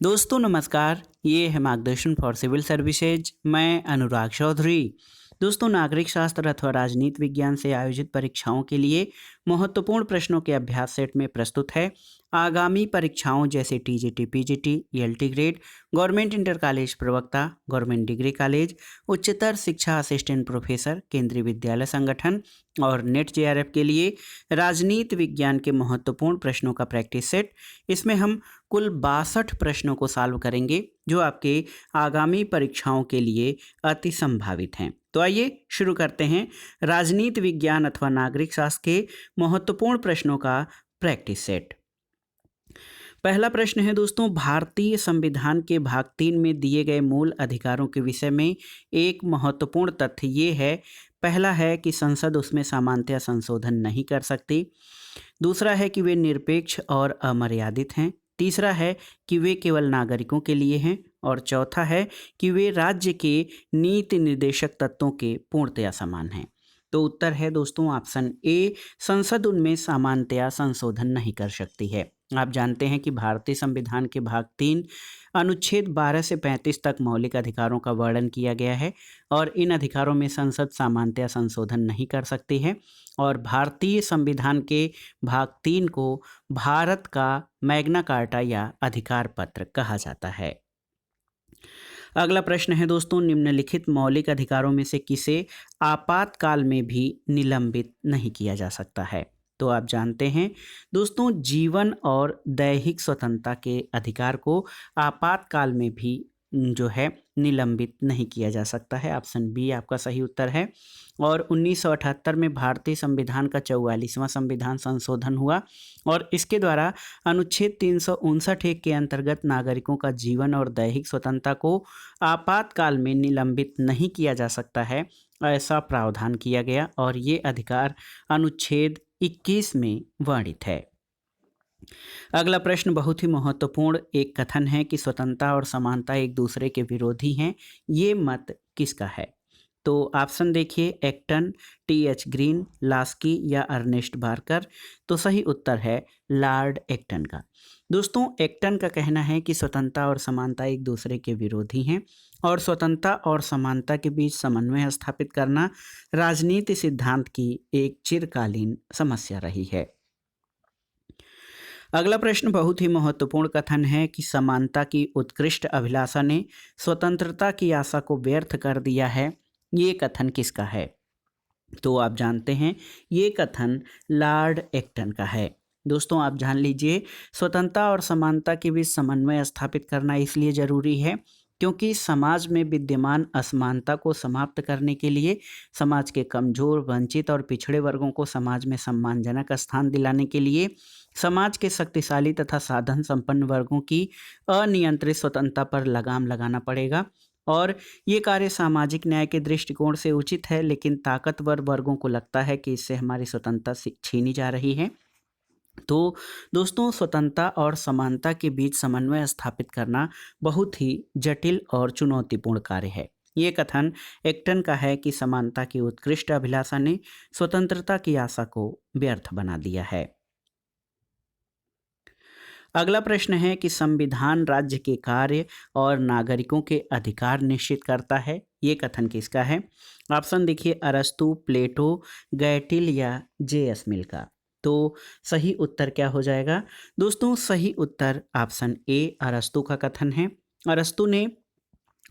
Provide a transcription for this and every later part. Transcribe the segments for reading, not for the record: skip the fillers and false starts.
दोस्तों नमस्कार, ये है मार्गदर्शन फॉर सिविल सर्विसेज। मैं अनुराग चौधरी। दोस्तों, नागरिक शास्त्र अथवा राजनीति विज्ञान से आयोजित परीक्षाओं के लिए महत्वपूर्ण प्रश्नों के अभ्यास सेट में प्रस्तुत है। आगामी परीक्षाओं जैसे TGT, PGT, ELT grade, government inter college प्रवक्ता, गवर्नमेंट डिग्री कॉलेज, उच्चतर शिक्षा असिस्टेंट प्रोफेसर, केंद्रीय विद्यालय संगठन और नेट जेआरएफ के लिए राजनीति विज्ञान के महत्वपूर्ण प्रश्नों का प्रैक्टिस सेट। इसमें हम कुल 62 प्रश्नों को सॉल्व करेंगे जो आपके आगामी परीक्षाओं के लिए अति संभावित हैं। तो आइए शुरू करते हैं राजनीति विज्ञान अथवा नागरिक शास्त्र के महत्वपूर्ण प्रश्नों का प्रैक्टिस सेट। पहला प्रश्न है दोस्तों, भारतीय संविधान के भाग 3 में दिए गए मूल अधिकारों के विषय में एक महत्वपूर्ण तथ्य ये है। पहला है कि संसद उसमें सामान्यतः संशोधन नहीं कर सकती। दूसरा है कि वे निरपेक्ष और अमर्यादित हैं। तीसरा है कि वे केवल नागरिकों के लिए हैं। और चौथा है कि वे राज्य के नीति निर्देशक तत्वों के पूर्णतया समान हैं। तो उत्तर है दोस्तों ऑप्शन ए, संसद उनमें सामान्यतया संशोधन नहीं कर सकती है। आप जानते हैं कि भारतीय संविधान के भाग 3 अनुच्छेद 12 से 35 तक मौलिक अधिकारों का वर्णन किया गया है और इन अधिकारों में संसद सामान्यतया संशोधन नहीं कर सकती है। और भारतीय संविधान के भाग 3 को भारत का मैग्ना कार्टा या अधिकार पत्र कहा जाता है। अगला प्रश्न है दोस्तों, निम्नलिखित मौलिक अधिकारों में से किसे आपातकाल में भी निलंबित नहीं किया जा सकता है। तो आप जानते हैं दोस्तों, जीवन और दैहिक स्वतंत्रता के अधिकार को आपातकाल में भी जो है निलंबित नहीं किया जा सकता है। ऑप्शन बी आपका सही उत्तर है। और 1978 में भारतीय संविधान का 44वां संविधान संशोधन हुआ और इसके द्वारा अनुच्छेद 359 के अंतर्गत नागरिकों का जीवन और दैहिक स्वतंत्रता को आपातकाल में निलंबित नहीं किया जा सकता है, ऐसा प्रावधान किया गया और ये अधिकार अनुच्छेद 21 में वर्णित है। अगला प्रश्न बहुत ही महत्वपूर्ण एक कथन है कि स्वतंत्रता और समानता एक दूसरे के विरोधी हैं। ये मत किसका है? तो ऑप्शन देखिए, एक्टन, टीएच ग्रीन, लास्की या अर्नेस्ट बार्कर। तो सही उत्तर है लॉर्ड एक्टन का। दोस्तों, एक्टन का कहना है कि स्वतंत्रता और समानता एक दूसरे के विरोधी हैं और स्वतंत्रता और समानता के बीच समन्वय स्थापित करना राजनीति सिद्धांत की एक चिरकालीन समस्या रही है। अगला प्रश्न बहुत ही महत्वपूर्ण कथन है कि समानता की उत्कृष्ट अभिलाषा ने स्वतंत्रता की आशा को व्यर्थ कर दिया है। ये कथन किसका है? तो आप जानते हैं ये कथन लॉर्ड एक्टन का है। दोस्तों, आप जान लीजिए, स्वतंत्रता और समानता के बीच समन्वय स्थापित करना इसलिए जरूरी है क्योंकि समाज में विद्यमान असमानता को समाप्त करने के लिए, समाज के कमजोर, वंचित और पिछड़े वर्गों को समाज में सम्मानजनक स्थान दिलाने के लिए, समाज के शक्तिशाली तथा साधन संपन्न वर्गों की अनियंत्रित स्वतंत्रता पर लगाम लगाना पड़ेगा। और ये कार्य सामाजिक न्याय के दृष्टिकोण से उचित है, लेकिन ताकतवर वर्गों को लगता है कि इससे हमारी स्वतंत्रता छीनी जा रही है। तो दोस्तों, स्वतंत्रता और समानता के बीच समन्वय स्थापित करना बहुत ही जटिल और चुनौतीपूर्ण कार्य है। ये कथन एक्टन का है कि समानता की उत्कृष्ट अभिलाषा ने स्वतंत्रता की आशा को व्यर्थ बना दिया है। अगला प्रश्न है कि संविधान राज्य के कार्य और नागरिकों के अधिकार निश्चित करता है। ये कथन किसका है? ऑप्शन देखिए, अरस्तु, प्लेटो, गैटिल या जे.एस. मिल का। तो सही उत्तर क्या हो जाएगा? दोस्तों, सही उत्तर ऑप्शन ए, अरस्तु का कथन है। अरस्तु ने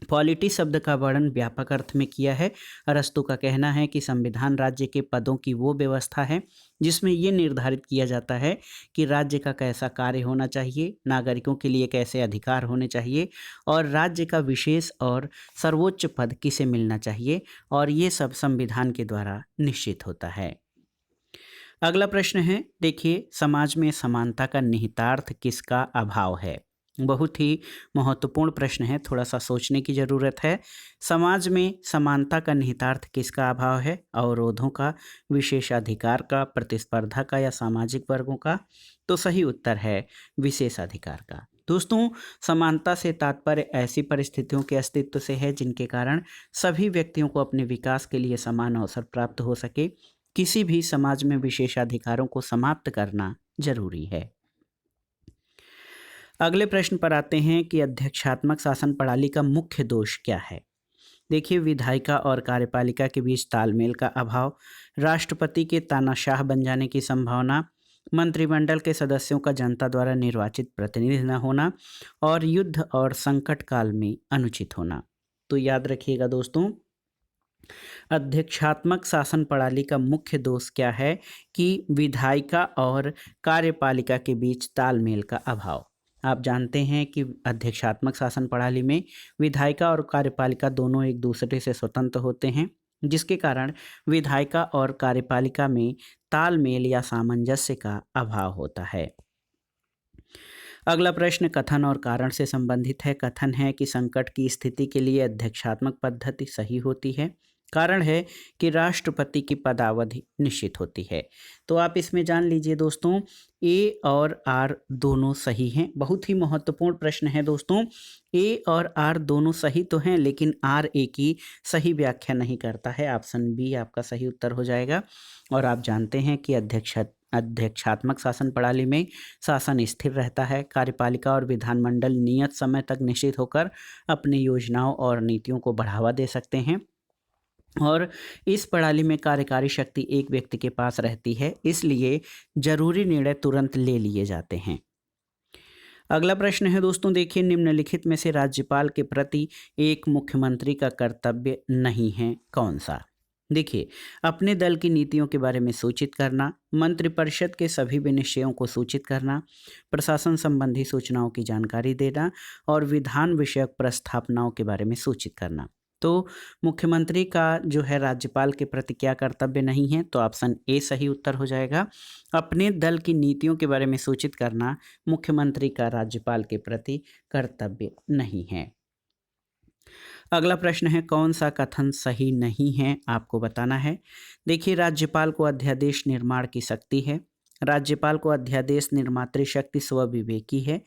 पॉलिटी शब्द का वर्णन व्यापक अर्थ में किया है। अरस्तु का कहना है कि संविधान राज्य के पदों की वो व्यवस्था है जिसमें ये निर्धारित किया जाता है कि राज्य का कैसा कार्य होना चाहिए, नागरिकों के लिए कैसे अधिकार होने चाहिए और राज्य का विशेष और सर्वोच्च पद किसे मिलना चाहिए, और ये सब संविधान के द्वारा निश्चित होता है। अगला प्रश्न है, देखिए, समाज में समानता का निहितार्थ किसका अभाव है? बहुत ही महत्वपूर्ण प्रश्न है, थोड़ा सा सोचने की ज़रूरत है। समाज में समानता का निहितार्थ किसका अभाव है? अवरोधों का, विशेषाधिकार का, प्रतिस्पर्धा का या सामाजिक वर्गों का? तो सही उत्तर है विशेषाधिकार का। दोस्तों, समानता से तात्पर्य ऐसी परिस्थितियों के अस्तित्व से है जिनके कारण सभी व्यक्तियों को अपने विकास के लिए समान अवसर प्राप्त हो सके। किसी भी समाज में विशेषाधिकारों को समाप्त करना जरूरी है। अगले प्रश्न पर आते हैं कि अध्यक्षात्मक शासन प्रणाली का मुख्य दोष क्या है। देखिए, विधायिका और कार्यपालिका के बीच तालमेल का अभाव, राष्ट्रपति के तानाशाह बन जाने की संभावना, मंत्रिमंडल के सदस्यों का जनता द्वारा निर्वाचित प्रतिनिधि न होना और युद्ध और संकट काल में अनुचित होना। तो याद रखिएगा दोस्तों, अध्यक्षात्मक शासन प्रणाली का मुख्य दोष क्या है कि विधायिका और कार्यपालिका के बीच तालमेल का अभाव। आप जानते हैं कि अध्यक्षात्मक शासन प्रणाली में विधायिका और कार्यपालिका दोनों एक दूसरे से स्वतंत्र होते हैं, जिसके कारण विधायिका और कार्यपालिका में तालमेल या सामंजस्य का अभाव होता है। अगला प्रश्न कथन और कारण से संबंधित है। कथन है कि संकट की स्थिति के लिए अध्यक्षात्मक पद्धति सही होती है। कारण है कि राष्ट्रपति की पदावधि निश्चित होती है। तो आप इसमें जान लीजिए दोस्तों, ए और आर दोनों सही हैं। बहुत ही महत्वपूर्ण प्रश्न है दोस्तों। ए और आर दोनों सही तो हैं, लेकिन आर ए की सही व्याख्या नहीं करता है। ऑप्शन बी आपका सही उत्तर हो जाएगा। और आप जानते हैं कि अध्यक्षात्मक शासन प्रणाली में शासन स्थिर रहता है। कार्यपालिका और विधानमंडल नियत समय तक निश्चित होकर अपनी योजनाओं और नीतियों को बढ़ावा दे सकते हैं और इस प्रणाली में कार्यकारी शक्ति एक व्यक्ति के पास रहती है, इसलिए जरूरी निर्णय तुरंत ले लिए जाते हैं। अगला प्रश्न है दोस्तों, देखिए, निम्नलिखित में से राज्यपाल के प्रति एक मुख्यमंत्री का कर्तव्य नहीं है कौन सा। देखिए, अपने दल की नीतियों के बारे में सूचित करना, मंत्रिपरिषद के सभी विनिश्चयों को सूचित करना, प्रशासन संबंधी सूचनाओं की जानकारी देना और विधान विषयक प्रस्तावनाओं के बारे में सूचित करना। तो मुख्यमंत्री का जो है राज्यपाल के प्रति क्या कर्तव्य नहीं है, तो ऑप्शन ए सही उत्तर हो जाएगा। अपने दल की नीतियों के बारे में सूचित करना मुख्यमंत्री का राज्यपाल के प्रति कर्तव्य नहीं है। अगला प्रश्न है, कौन सा कथन सही नहीं है, आपको बताना है। देखिए, राज्यपाल को अध्यादेश निर्माण की शक्ति है। राज्यपाल को अध्यादेश निर्मात्री शक्ति स्वविवेकी है।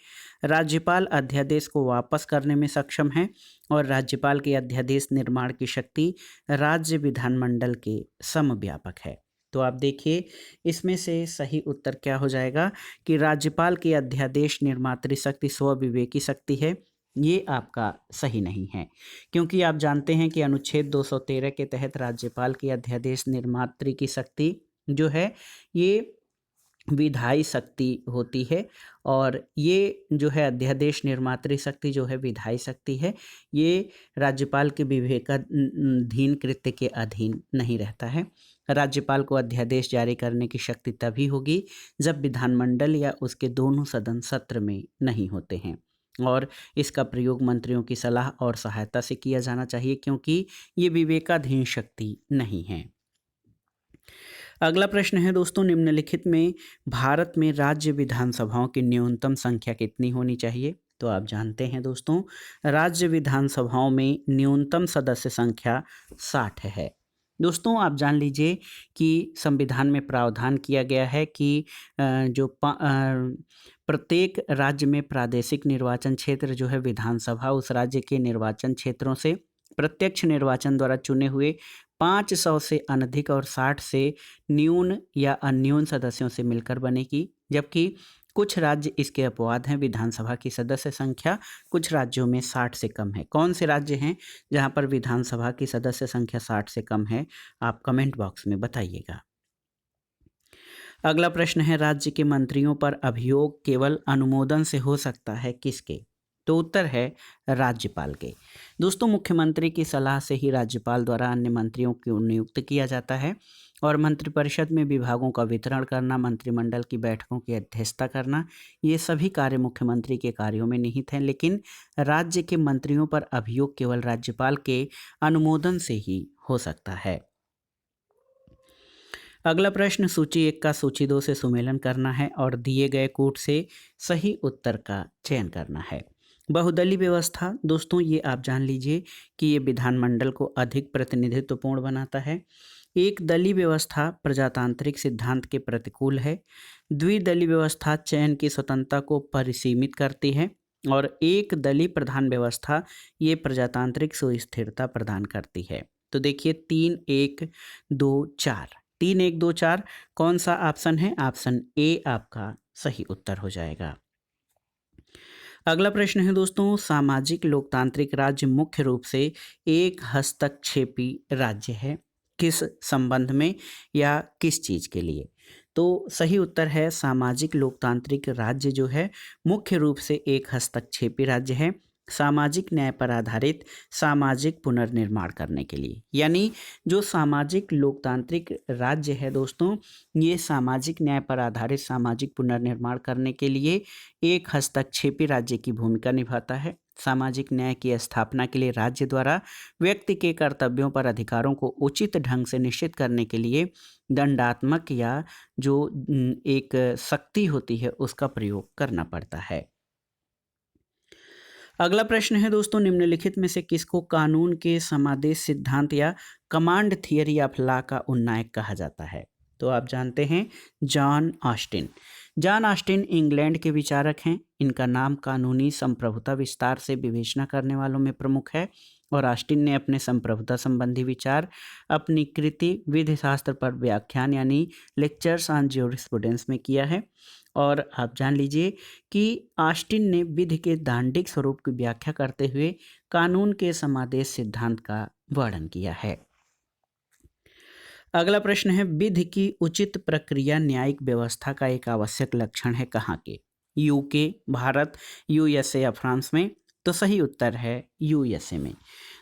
राज्यपाल अध्यादेश को वापस करने में सक्षम है और राज्यपाल की अध्यादेश निर्माण की शक्ति राज्य विधानमंडल के समव्यापक है। तो आप देखिए, इसमें से सही उत्तर क्या हो जाएगा कि राज्यपाल की अध्यादेश निर्मात्री शक्ति स्वविवेकी शक्ति है। ये आपका सही नहीं है, क्योंकि आप जानते हैं कि अनुच्छेद 213 के तहत राज्यपाल की अध्यादेश निर्मात्री की शक्ति जो है ये विधायी शक्ति होती है और ये जो है अध्यादेश निर्मात्री शक्ति जो है विधायी शक्ति है, ये राज्यपाल के विवेकाधीन कृत्य के अधीन नहीं रहता है। राज्यपाल को अध्यादेश जारी करने की शक्ति तभी होगी जब विधानमंडल या उसके दोनों सदन सत्र में नहीं होते हैं और इसका प्रयोग मंत्रियों की सलाह और सहायता से किया जाना चाहिए, क्योंकि ये विवेकाधीन शक्ति नहीं है। अगला प्रश्न है दोस्तों, निम्नलिखित में भारत में राज्य विधानसभाओं की न्यूनतम संख्या कितनी होनी चाहिए। तो आप जानते हैं दोस्तों, राज्य विधानसभाओं में न्यूनतम सदस्य संख्या 60 है। दोस्तों, आप जान लीजिए कि संविधान में प्रावधान किया गया है कि प्रत्येक राज्य में प्रादेशिक निर्वाचन क्षेत्र जो है विधानसभा उस राज्य के निर्वाचन क्षेत्रों से प्रत्यक्ष निर्वाचन द्वारा चुने हुए 500 से अनधिक और 60 से न्यून या अन्यून सदस्यों से मिलकर बनेगी, जबकि कुछ राज्य इसके अपवाद हैं। विधानसभा की सदस्य संख्या कुछ राज्यों में 60 से कम है। कौन से राज्य हैं जहां पर विधानसभा की सदस्य संख्या 60 से कम है, आप कमेंट बॉक्स में बताइएगा। अगला प्रश्न है, राज्य के मंत्रियों पर अभियोग केवल अनुमोदन से हो सकता है किसके। तो उत्तर है राज्यपाल के। दोस्तों, मुख्यमंत्री की सलाह से ही राज्यपाल द्वारा अन्य मंत्रियों को नियुक्त किया जाता है और मंत्रिपरिषद में विभागों का वितरण करना, मंत्रिमंडल की बैठकों की अध्यक्षता करना, ये सभी कार्य मुख्यमंत्री के कार्यों में निहित हैं। लेकिन राज्य के मंत्रियों पर अभियोग केवल राज्यपाल के अनुमोदन से ही हो सकता है। अगला प्रश्न, सूची 1 का सूची 2 से सुमेलन करना है और दिए गए कूट से सही उत्तर का चयन करना है। बहुदलीय व्यवस्था, दोस्तों ये आप जान लीजिए कि ये विधानमंडल को अधिक प्रतिनिधित्वपूर्ण बनाता है। एक दलीय व्यवस्था प्रजातांत्रिक सिद्धांत के प्रतिकूल है। द्विदलीय व्यवस्था चयन की स्वतंत्रता को परिसीमित करती है और एक दलीय प्रधान व्यवस्था ये प्रजातांत्रिक सुस्थिरता प्रदान करती है। तो देखिए 3 1 2 4 3 1 2 4 कौन सा ऑप्शन है? ऑप्शन ए आपका सही उत्तर हो जाएगा। अगला प्रश्न है दोस्तों, सामाजिक लोकतांत्रिक राज्य मुख्य रूप से एक हस्तक्षेपी राज्य है, किस संबंध में या किस चीज के लिए? तो सही उत्तर है, सामाजिक लोकतांत्रिक राज्य जो है मुख्य रूप से एक हस्तक्षेपी राज्य है, सामाजिक न्याय पर आधारित सामाजिक पुनर्निर्माण करने के लिए। यानी जो सामाजिक लोकतांत्रिक राज्य है दोस्तों, ये सामाजिक न्याय पर आधारित सामाजिक पुनर्निर्माण करने के लिए एक हस्तक्षेपी राज्य की भूमिका निभाता है। सामाजिक न्याय की स्थापना के लिए राज्य द्वारा व्यक्ति के कर्तव्यों पर अधिकारों को उचित ढंग से निश्चित करने के लिए दंडात्मक या जो एक शक्ति होती है उसका प्रयोग करना पड़ता है। अगला प्रश्न है दोस्तों, निम्नलिखित में से किसको कानून के समादेश सिद्धांत या कमांड थियरी ऑफ लॉ का उन्नायक कहा जाता है? तो आप जानते हैं John Austin. John Austin England के विचारक हैं। इनका नाम कानूनी संप्रभुता विस्तार से विवेचना करने वालों में प्रमुख है और ऑस्टिन ने अपने संप्रभुता संबंधी विचार अपनी कृति विधि शास्त्र पर व्याख्यान यानी लेक्चर्स ऑन ज्यूरिस्प्रूडेंस में किया है। और आप जान लीजिए कि ऑस्टिन ने विधि के दांडिक स्वरूप की व्याख्या करते हुए कानून के समादेश सिद्धांत का वर्णन किया है। अगला प्रश्न है, विधि की उचित प्रक्रिया न्यायिक व्यवस्था का एक आवश्यक लक्षण है कहाँ के? यूके, भारत, यूएसए या फ्रांस में? तो सही उत्तर है यूएसए में।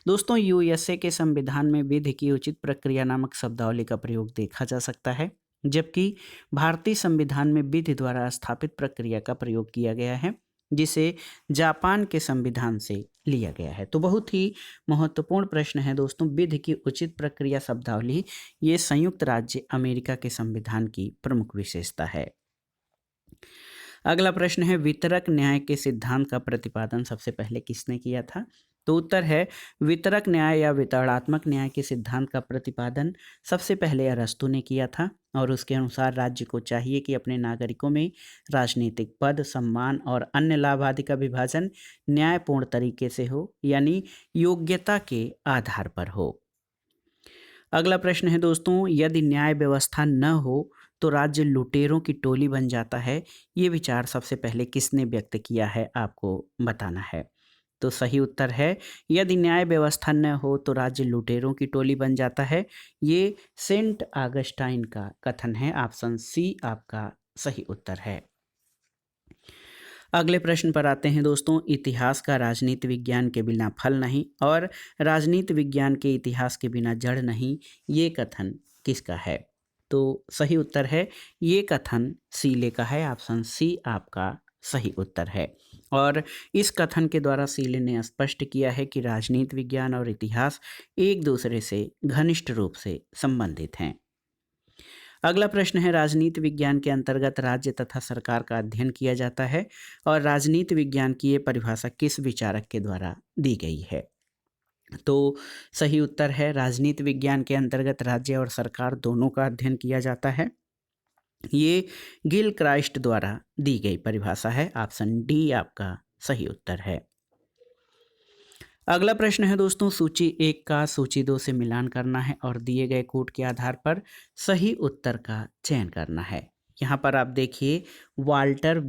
दोस्तों, यूएसए के संविधान में विधि की उचित प्रक्रिया नामक शब्दावली का प्रयोग देखा जा सकता है, जबकि भारतीय संविधान में विधि द्वारा स्थापित प्रक्रिया का प्रयोग किया गया है, जिसे जापान के संविधान से लिया गया है। तो बहुत ही महत्वपूर्ण प्रश्न है दोस्तों, विधि की उचित प्रक्रिया शब्दावली ये संयुक्त राज्य अमेरिका के संविधान की प्रमुख विशेषता है। अगला प्रश्न है, वितरक न्याय के सिद्धांत का प्रतिपादन सबसे पहले किसने किया था? तो उत्तर है, वितरक न्याय या वितरणात्मक न्याय के सिद्धांत का प्रतिपादन सबसे पहले अरस्तू ने किया था और उसके अनुसार राज्य को चाहिए कि अपने नागरिकों में राजनीतिक पद, सम्मान और अन्य लाभ आदि का विभाजन न्यायपूर्ण तरीके से हो, यानी योग्यता के आधार पर हो। अगला प्रश्न है दोस्तों, यदि न्याय व्यवस्था न हो तो राज्य लुटेरों की टोली बन जाता है। ये विचार सबसे पहले किसने व्यक्त किया है आपको बताना है। तो सही उत्तर है, यदि न्याय व्यवस्था न हो तो राज्य लुटेरों की टोली बन जाता है। ये सेंट ऑगस्टाइन का कथन है। ऑप्शन सी आपका सही उत्तर है। अगले प्रश्न पर आते हैं दोस्तों, इतिहास का राजनीति विज्ञान के बिना फल नहीं और राजनीति विज्ञान के इतिहास के बिना जड़ नहीं, ये कथन किसका है? तो सही उत्तर है, ये कथन सीले का है। ऑप्शन सी आपका सही उत्तर है। और इस कथन के द्वारा सीले ने स्पष्ट किया है कि राजनीति विज्ञान और इतिहास एक दूसरे से घनिष्ठ रूप से संबंधित हैं। अगला प्रश्न है, राजनीति विज्ञान के अंतर्गत राज्य तथा सरकार का अध्ययन किया जाता है और राजनीति विज्ञान की ये परिभाषा किस विचारक के द्वारा दी गई है? तो सही उत्तर है, राजनीति विज्ञान के अंतर्गत राज्य और सरकार दोनों का अध्ययन किया जाता है। ये गिल क्राइस्ट द्वारा दी गई परिभाषा है। ऑप्शन डी आपका सही उत्तर है। अगला प्रश्न है दोस्तों, सूची 1 का सूची 2 से मिलान करना है और दिए गए कोड के आधार पर सही उत्तर का चयन करना है। यहाँ पर आप देखिए, वाल्टर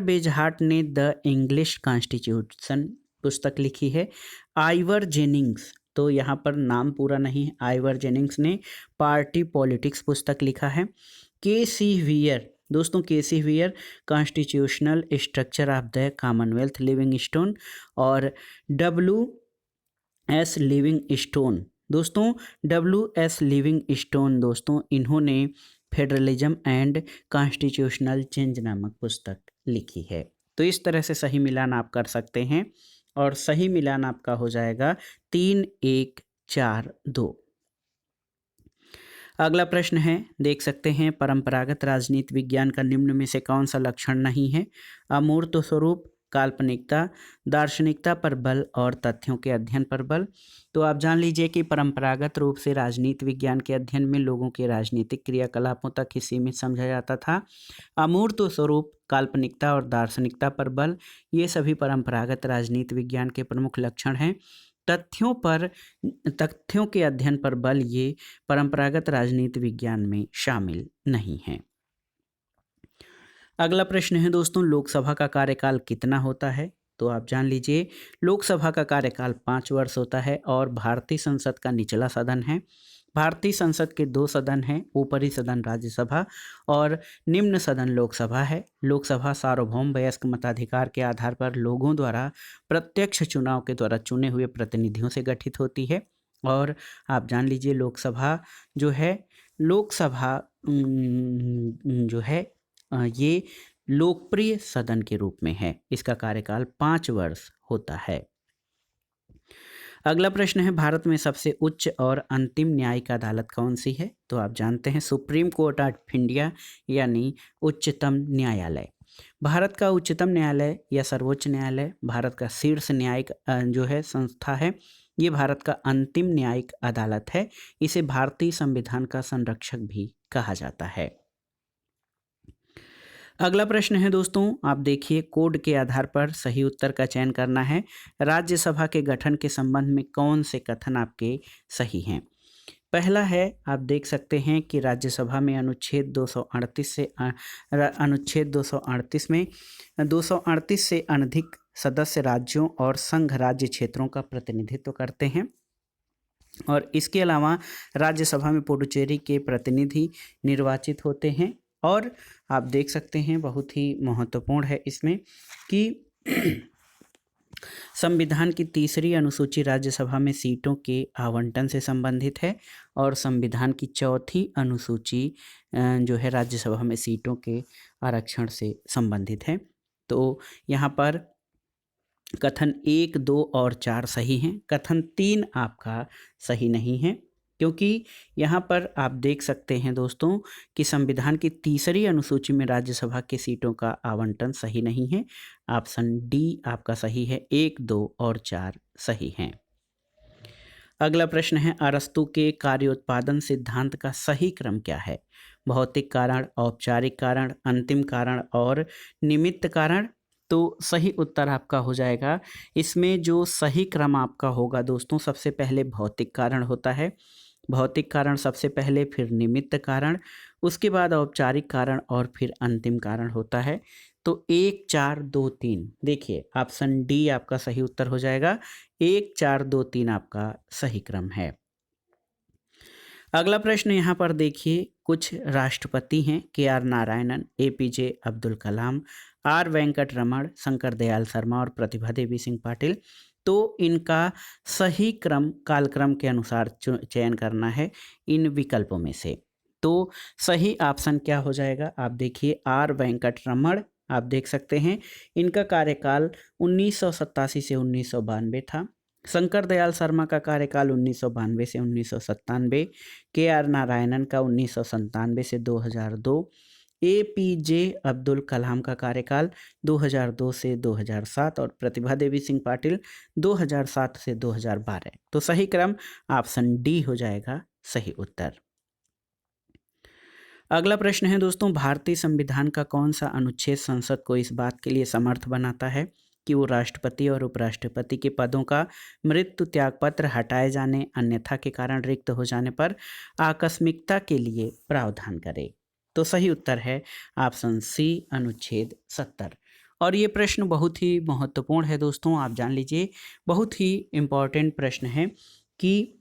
बेजहार्ट ने द इंग्लिश कॉन्स्टिट्यूशन पुस्तक लिखी है। आइवर जेनिंग्स, तो यहाँ पर नाम पूरा नहीं है, आइवर जेनिंग्स ने पार्टी पॉलिटिक्स पुस्तक लिखा है। के.सी. वियर, दोस्तों KC. Wear constitutional structure of the Commonwealth Livingstone और W.S. लिविंगस्टोन, दोस्तों W.S. लिविंगस्टोन दोस्तों इन्होंने फेडरलिज्म एंड कॉन्स्टिट्यूशनल चेंज नामक पुस्तक लिखी है। तो इस तरह से सही मिलान आप कर सकते हैं और सही मिलान आपका हो जाएगा 3-1-4-2। अगला प्रश्न है, देख सकते हैं, परंपरागत राजनीति विज्ञान का निम्न में से कौन सा लक्षण नहीं है? अमूर्त स्वरूप, काल्पनिकता, दार्शनिकता पर बल और तथ्यों के अध्ययन पर बल। तो आप जान लीजिए कि परंपरागत रूप से राजनीति विज्ञान के अध्ययन में लोगों के राजनीतिक क्रियाकलापों तक ही सीमित समझा जाता था। अमूर्त स्वरूप, काल्पनिकता और दार्शनिकता पर बल, ये सभी परंपरागत राजनीति विज्ञान के प्रमुख लक्षण हैं। तथ्यों के अध्ययन पर बल ये परंपरागत राजनीति विज्ञान में शामिल नहीं है। अगला प्रश्न है दोस्तों, लोकसभा का कार्यकाल कितना होता है? तो आप जान लीजिए, लोकसभा का कार्यकाल 5 वर्ष होता है और भारतीय संसद का निचला सदन है। भारतीय संसद के 2 सदन हैं, ऊपरी सदन राज्यसभा और निम्न सदन लोकसभा है। लोकसभा सार्वभौम वयस्क मताधिकार के आधार पर लोगों द्वारा प्रत्यक्ष चुनाव के द्वारा चुने हुए प्रतिनिधियों से गठित होती है। और आप जान लीजिए, लोकसभा जो है, लोकसभा जो है ये लोकप्रिय सदन के रूप में है। इसका कार्यकाल 5 वर्ष होता है। अगला प्रश्न है, भारत में सबसे उच्च और अंतिम न्यायिक अदालत कौन सी है? तो आप जानते हैं, सुप्रीम कोर्ट ऑफ इंडिया यानी उच्चतम न्यायालय। भारत का उच्चतम न्यायालय या सर्वोच्च न्यायालय भारत का शीर्ष न्यायिक जो है संस्था है। ये भारत का अंतिम न्यायिक अदालत है। इसे भारतीय संविधान का संरक्षक भी कहा जाता है। अगला प्रश्न है दोस्तों, आप देखिए, कोड के आधार पर सही उत्तर का चयन करना है। राज्यसभा के गठन के संबंध में कौन से कथन आपके सही हैं? पहला है, आप देख सकते हैं कि राज्यसभा में अनुच्छेद 238 से अनुच्छेद 238 में 238 से अधिक सदस्य राज्यों और संघ राज्य क्षेत्रों का प्रतिनिधित्व करते हैं। और इसके अलावा राज्यसभा में पुडुचेरी के प्रतिनिधि निर्वाचित होते हैं। और आप देख सकते हैं, बहुत ही महत्वपूर्ण है इसमें कि संविधान की 3री अनुसूची राज्यसभा में सीटों के आवंटन से संबंधित है और संविधान की 4थी अनुसूची जो है राज्यसभा में सीटों के आरक्षण से संबंधित है। तो यहाँ पर कथन 1, 2 और 4 सही हैं। कथन 3 आपका सही नहीं है, क्योंकि यहाँ पर आप देख सकते हैं दोस्तों कि संविधान की 3री अनुसूची में राज्यसभा के सीटों का आवंटन सही नहीं है। ऑप्शन डी आपका सही है। 1, 2 और 4 सही हैं। अगला प्रश्न है, अरस्तु के कार्योत्पादन सिद्धांत का सही क्रम क्या है? भौतिक कारण, औपचारिक कारण, अंतिम कारण और निमित्त कारण। तो सही उत्तर आपका हो जाएगा, इसमें जो सही क्रम आपका होगा दोस्तों, सबसे पहले भौतिक कारण होता है। भौतिक कारण सबसे पहले, फिर निमित्त कारण, उसके बाद औपचारिक कारण और फिर अंतिम कारण होता है। तो 1, 4, 2, 3 देखिए, ऑप्शन डी आपका सही उत्तर हो जाएगा। 1, 4, 2, 3 आपका सही क्रम है। अगला प्रश्न यहाँ पर देखिए, कुछ राष्ट्रपति हैं, KR Narayanan, APJ Abdul Kalam, R Venkat रमण, शंकर दयाल शर्मा और प्रतिभा देवी सिंह पाटिल। तो इनका सही क्रम कालक्रम के अनुसार चयन करना है इन विकल्पों में से। तो सही ऑप्शन क्या हो जाएगा? आप देखिए, R वेंकट रमण, आप देख सकते हैं इनका कार्यकाल 1987 से 1992 था। शंकर दयाल शर्मा का कार्यकाल 1992 से 1997, KR नारायणन का 1997 से 2002, APJ अब्दुल कलाम का कार्यकाल 2002 से 2007 और प्रतिभा देवी सिंह पाटिल 2007 से 2012। तो सही क्रम ऑप्शन डी हो जाएगा सही उत्तर। अगला प्रश्न है दोस्तों, भारतीय संविधान का कौन सा अनुच्छेद संसद को इस बात के लिए समर्थ बनाता है कि वो राष्ट्रपति और उपराष्ट्रपति के पदों का मृत्यु त्याग पत्र हटाए जाने, अन्यथा के कारण रिक्त हो जाने पर आकस्मिकता के लिए प्रावधान करे? तो सही उत्तर है ऑप्शन सी, अनुच्छेद 70। और ये प्रश्न बहुत ही महत्वपूर्ण है दोस्तों, आप जान लीजिए, बहुत ही इम्पॉर्टेंट प्रश्न है कि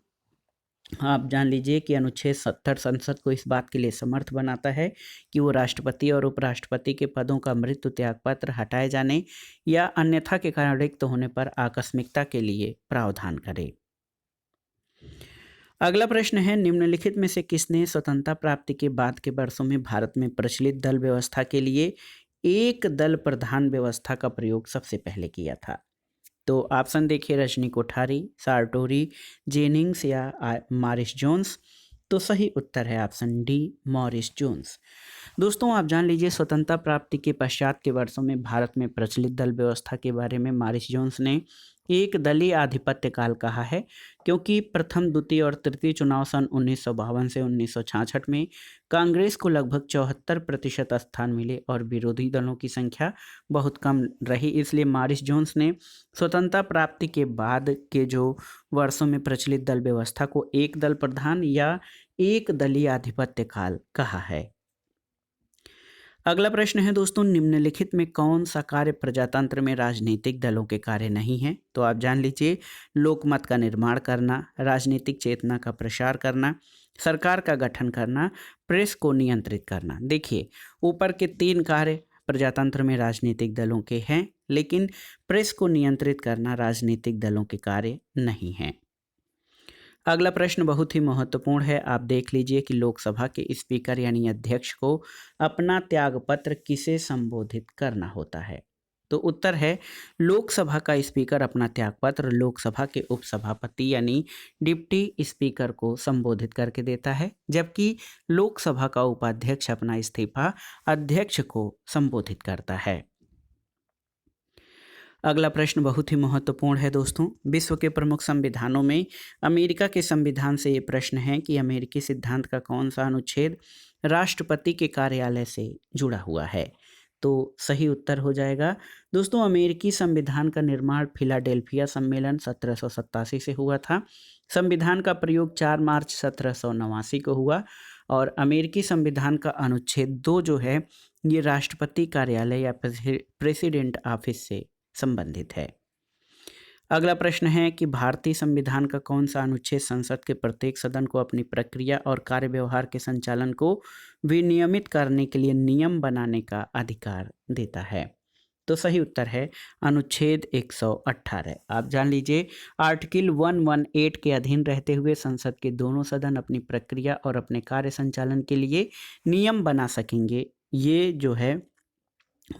आप जान लीजिए कि अनुच्छेद 70 संसद को इस बात के लिए समर्थ बनाता है कि वो राष्ट्रपति और उपराष्ट्रपति के पदों का मृत्यु त्याग पत्र हटाए जाने या अन्यथा के कारण रिक्त होने पर आकस्मिकता के लिए प्रावधान करे। अगला प्रश्न है, निम्नलिखित में से किसने स्वतंत्रता प्राप्ति के बाद के वर्षों में भारत में प्रचलित दल व्यवस्था के लिए एक दल प्रधान व्यवस्था का प्रयोग सबसे पहले किया था? तो ऑप्शन देखिए, रजनी कोठारी, सार्टोरी, जेनिंग्स या मॉरिस जोन्स। तो सही उत्तर है ऑप्शन डी, मॉरिस जोन्स। दोस्तों आप जान लीजिए, स्वतंत्रता प्राप्ति के पश्चात के वर्षों में भारत में प्रचलित दल व्यवस्था के बारे में मॉरिस जोन्स ने एक दलीय आधिपत्य काल कहा है, क्योंकि प्रथम, द्वितीय और तृतीय चुनाव सन 1952 से 1966 में कांग्रेस को लगभग 74% स्थान मिले और विरोधी दलों की संख्या बहुत कम रही। इसलिए मॉरिस जोन्स ने स्वतंत्रता प्राप्ति के बाद के जो वर्षों में प्रचलित दल व्यवस्था को एक दल प्रधान या एक दलीय आधिपत्य काल कहा है। अगला प्रश्न है दोस्तों, निम्नलिखित में कौन सा कार्य प्रजातंत्र में राजनीतिक दलों के कार्य नहीं है? तो आप जान लीजिए, लोकमत का निर्माण करना, राजनीतिक चेतना का प्रसार करना, सरकार का गठन करना, प्रेस को नियंत्रित करना। देखिए, ऊपर के 3 कार्य प्रजातंत्र में राजनीतिक दलों के हैं, लेकिन प्रेस को नियंत्रित करना राजनीतिक दलों के कार्य नहीं हैं। अगला प्रश्न बहुत ही महत्वपूर्ण है। आप देख लीजिए कि लोकसभा के स्पीकर यानी अध्यक्ष को अपना त्यागपत्र किसे संबोधित करना होता है? तो उत्तर है, लोकसभा का स्पीकर अपना त्यागपत्र लोकसभा के उपसभापति यानी डिप्टी स्पीकर को संबोधित करके देता है, जबकि लोकसभा का उपाध्यक्ष अपना इस्तीफा अध्यक्ष को संबोधित करता है। अगला प्रश्न बहुत ही महत्वपूर्ण है दोस्तों। विश्व के प्रमुख संविधानों में अमेरिका के संविधान से ये प्रश्न है कि अमेरिकी सिद्धांत का कौन सा अनुच्छेद राष्ट्रपति के कार्यालय से जुड़ा हुआ है? तो सही उत्तर हो जाएगा दोस्तों, अमेरिकी संविधान का निर्माण फिलाडेल्फिया सम्मेलन 1787 से हुआ था। संविधान का प्रयोग 4 मार्च 1789 को हुआ और अमेरिकी संविधान का अनुच्छेद 2 जो है ये राष्ट्रपति कार्यालय या प्रेसिडेंट ऑफिस से संबंधित है। अगला प्रश्न है कि भारतीय संविधान का कौन सा अनुच्छेद संसद के प्रत्येक सदन को अपनी प्रक्रिया और कार्य व्यवहार के संचालन को विनियमित करने के लिए नियम बनाने का अधिकार देता है? तो सही उत्तर है अनुच्छेद 118। आप जान लीजिए, आर्टिकल 118 के अधीन रहते हुए संसद के दोनों सदन अपनी प्रक्रिया और अपने कार्य संचालन के लिए नियम बना सकेंगे। ये जो है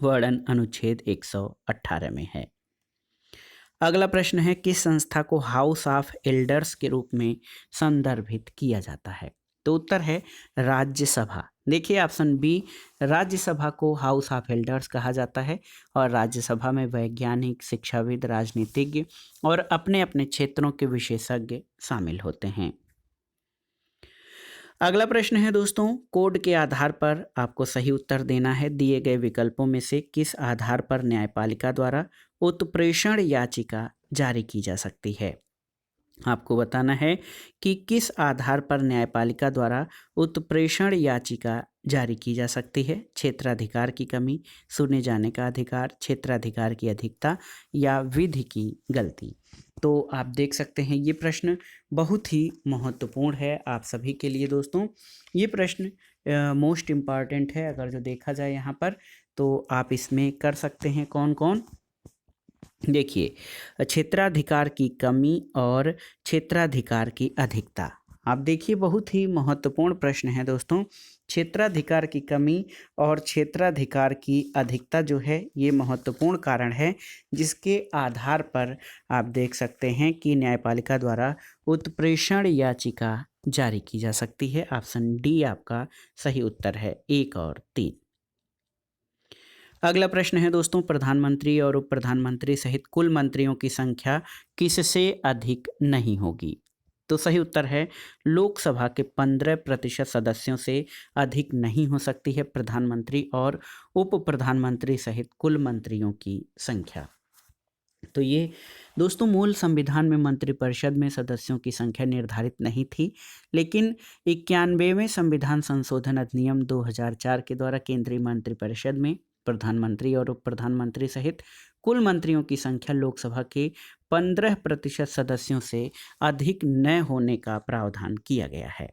वर्णन अनुच्छेद 118 में है। अगला प्रश्न है, किस संस्था को हाउस ऑफ एल्डर्स के रूप में संदर्भित किया जाता है? तो उत्तर है राज्यसभा। देखिए ऑप्शन बी, राज्यसभा को हाउस ऑफ एल्डर्स कहा जाता है और राज्यसभा में वैज्ञानिक, शिक्षाविद, राजनीतिज्ञ और अपने अपने क्षेत्रों के विशेषज्ञ शामिल होते हैं। अगला प्रश्न है दोस्तों, कोड के आधार पर आपको सही उत्तर देना है। दिए गए विकल्पों में से किस आधार पर न्यायपालिका द्वारा उत्प्रेषण याचिका जारी की जा सकती है? आपको बताना है कि किस आधार पर न्यायपालिका द्वारा उत्प्रेषण याचिका जारी की जा सकती है। क्षेत्राधिकार की कमी, सुने जाने का अधिकार, क्षेत्राधिकार की अधिकता या विधि की गलती। तो आप देख सकते हैं ये प्रश्न बहुत ही महत्वपूर्ण है आप सभी के लिए दोस्तों। ये प्रश्न मोस्ट इम्पॉर्टेंट है अगर जो देखा जाए यहाँ पर, तो आप इसमें कर सकते हैं कौन कौन। देखिए, क्षेत्राधिकार की कमी और क्षेत्राधिकार की अधिकता। आप देखिए बहुत ही महत्वपूर्ण प्रश्न है दोस्तों। क्षेत्राधिकार की कमी और क्षेत्राधिकार की अधिकता जो है ये महत्वपूर्ण कारण है जिसके आधार पर आप देख सकते हैं कि न्यायपालिका द्वारा उत्प्रेषण याचिका जारी की जा सकती है। ऑप्शन डी आपका सही उत्तर है, 1 और 3। अगला प्रश्न है दोस्तों, प्रधानमंत्री और उप प्रधानमंत्री सहित कुल मंत्रियों की संख्या किससे अधिक नहीं होगी? तो सही उत्तर है, लोकसभा के 15% सदस्यों से अधिक नहीं हो सकती है प्रधानमंत्री और उप प्रधानमंत्री सहित कुल मंत्रियों की संख्या। तो ये दोस्तों मूल संविधान में मंत्रिपरिषद में सदस्यों की संख्या निर्धारित नहीं थी, लेकिन 91वें संविधान संशोधन अधिनियम 2004 के द्वारा केंद्रीय मंत्रिपरिषद में प्रधानमंत्री और उप प्रधानमंत्री सहित कुल मंत्रियों की संख्या लोकसभा के 15% सदस्यों से अधिक न होने का प्रावधान किया गया है।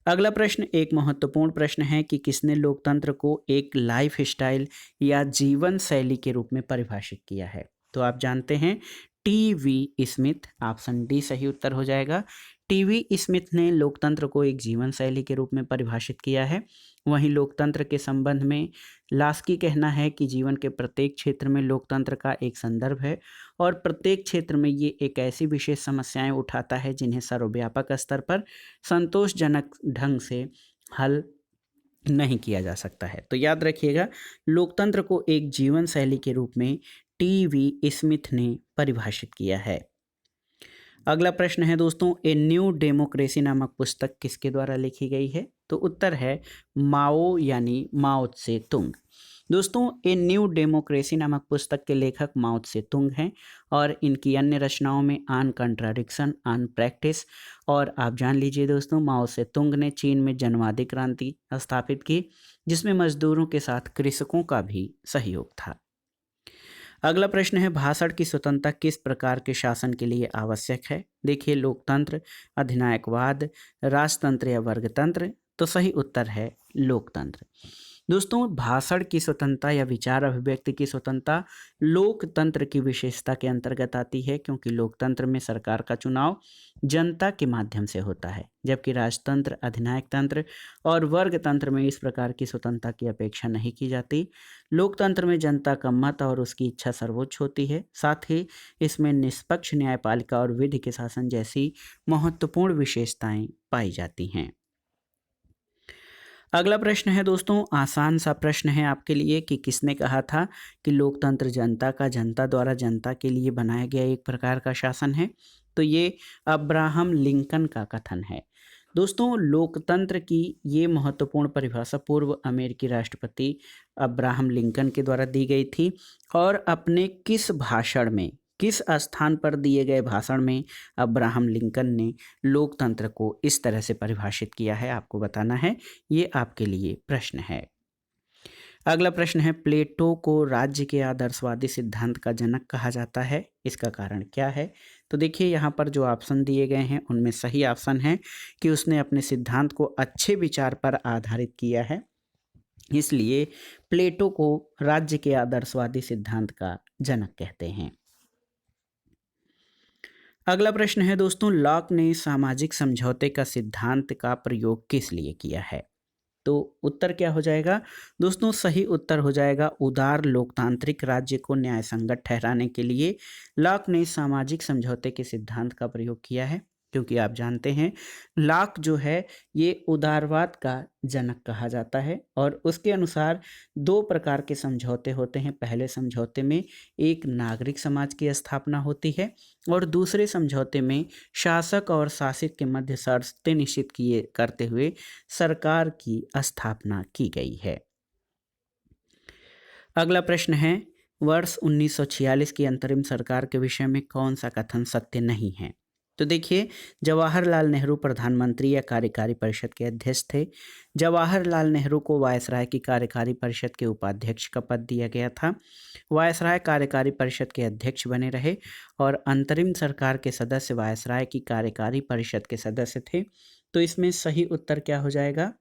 अगला प्रश्न एक महत्वपूर्ण प्रश्न है कि किसने लोकतंत्र को एक लाइफ स्टाइल या जीवन शैली के रूप में परिभाषित किया है? तो आप जानते हैं टी.वी. स्मिथ। ऑप्शन डी सही उत्तर हो जाएगा। टी.वी. स्मिथ ने लोकतंत्र को एक जीवन शैली के रूप में परिभाषित किया है। वहीं लोकतंत्र के संबंध में लास्की कहना है कि जीवन के प्रत्येक क्षेत्र में लोकतंत्र का एक संदर्भ है और प्रत्येक क्षेत्र में ये एक ऐसी विशेष समस्याएं उठाता है जिन्हें सर्वव्यापक स्तर पर संतोषजनक ढंग से हल नहीं किया जा सकता है। तो याद रखिएगा, लोकतंत्र को एक जीवन शैली के रूप में टी.वी. स्मिथ ने परिभाषित किया है। अगला प्रश्न है दोस्तों, ए न्यू डेमोक्रेसी नामक पुस्तक किसके द्वारा लिखी गई है? तो उत्तर है माओ यानी माओ त्से तुंग। दोस्तों, ए न्यू डेमोक्रेसी नामक पुस्तक के लेखक माओ त्से तुंग हैं और इनकी अन्य रचनाओं में ऑन कंट्राडिक्शन, ऑन प्रैक्टिस और आप जान लीजिए दोस्तों, माओ त्से तुंग ने चीन में जनवादी क्रांति स्थापित की, जिसमें मजदूरों के साथ कृषकों का भी सहयोग था। अगला प्रश्न है, भाषण की स्वतंत्रता किस प्रकार के शासन के लिए आवश्यक है? देखिए, लोकतंत्र, अधिनायकवाद, राजतंत्र या वर्गतंत्र। तो सही उत्तर है लोकतंत्र। दोस्तों, भाषण की स्वतंत्रता या विचार अभिव्यक्ति की स्वतंत्रता लोकतंत्र की विशेषता के अंतर्गत आती है, क्योंकि लोकतंत्र में सरकार का चुनाव जनता के माध्यम से होता है, जबकि राजतंत्र, अधिनायक तंत्र और वर्ग तंत्र में इस प्रकार की स्वतंत्रता की अपेक्षा नहीं की जाती। लोकतंत्र में जनता का मत और उसकी इच्छा सर्वोच्च होती है। साथ ही इसमें निष्पक्ष न्यायपालिका और विधि के शासन जैसी महत्वपूर्ण विशेषताएं पाई जाती हैं। अगला प्रश्न है दोस्तों, आसान सा प्रश्न है आपके लिए कि किसने कहा था कि लोकतंत्र जनता का, जनता द्वारा जनता के लिए बनाया गया एक प्रकार का शासन है? तो ये अब्राहम लिंकन का कथन है। दोस्तों, लोकतंत्र की ये महत्वपूर्ण परिभाषा पूर्व अमेरिकी राष्ट्रपति अब्राहम लिंकन के द्वारा दी गई थी और अपने किस भाषण में, किस स्थान पर दिए गए भाषण में अब्राहम लिंकन ने लोकतंत्र को इस तरह से परिभाषित किया है, आपको बताना है। ये आपके लिए प्रश्न है। अगला प्रश्न है, प्लेटो को राज्य के आदर्शवादी सिद्धांत का जनक कहा जाता है, इसका कारण क्या है? तो देखिए, यहाँ पर जो ऑप्शन दिए गए हैं उनमें सही ऑप्शन है कि उसने अपने सिद्धांत को अच्छे विचार पर आधारित किया है, इसलिए प्लेटो को राज्य के आदर्शवादी सिद्धांत का जनक कहते हैं। अगला प्रश्न है दोस्तों, लॉक ने सामाजिक समझौते का सिद्धांत का प्रयोग किस लिए किया है? तो उत्तर क्या हो जाएगा दोस्तों? सही उत्तर हो जाएगा उदार लोकतांत्रिक राज्य को न्यायसंगत ठहराने के लिए लॉक ने सामाजिक समझौते के सिद्धांत का प्रयोग किया है, क्योंकि आप जानते हैं लॉक जो है ये उदारवाद का जनक कहा जाता है और उसके अनुसार दो प्रकार के समझौते होते हैं। पहले समझौते में एक नागरिक समाज की स्थापना होती है और दूसरे समझौते में शासक और शासित के मध्य शर्तें निश्चित किए करते हुए सरकार की स्थापना की गई है। अगला प्रश्न है, वर्ष 1946 की अंतरिम सरकार के विषय में कौन सा कथन सत्य नहीं है? तो देखिए, जवाहरलाल नेहरू प्रधानमंत्री या कार्यकारी परिषद के अध्यक्ष थे। जवाहरलाल नेहरू को वायसराय की कार्यकारी परिषद के उपाध्यक्ष का पद दिया गया था। वायसराय कार्यकारी परिषद के अध्यक्ष बने रहे और अंतरिम सरकार के सदस्य वायसराय की कार्यकारी परिषद के सदस्य थे। तो इसमें सही उत्तर क्या हो जाएगा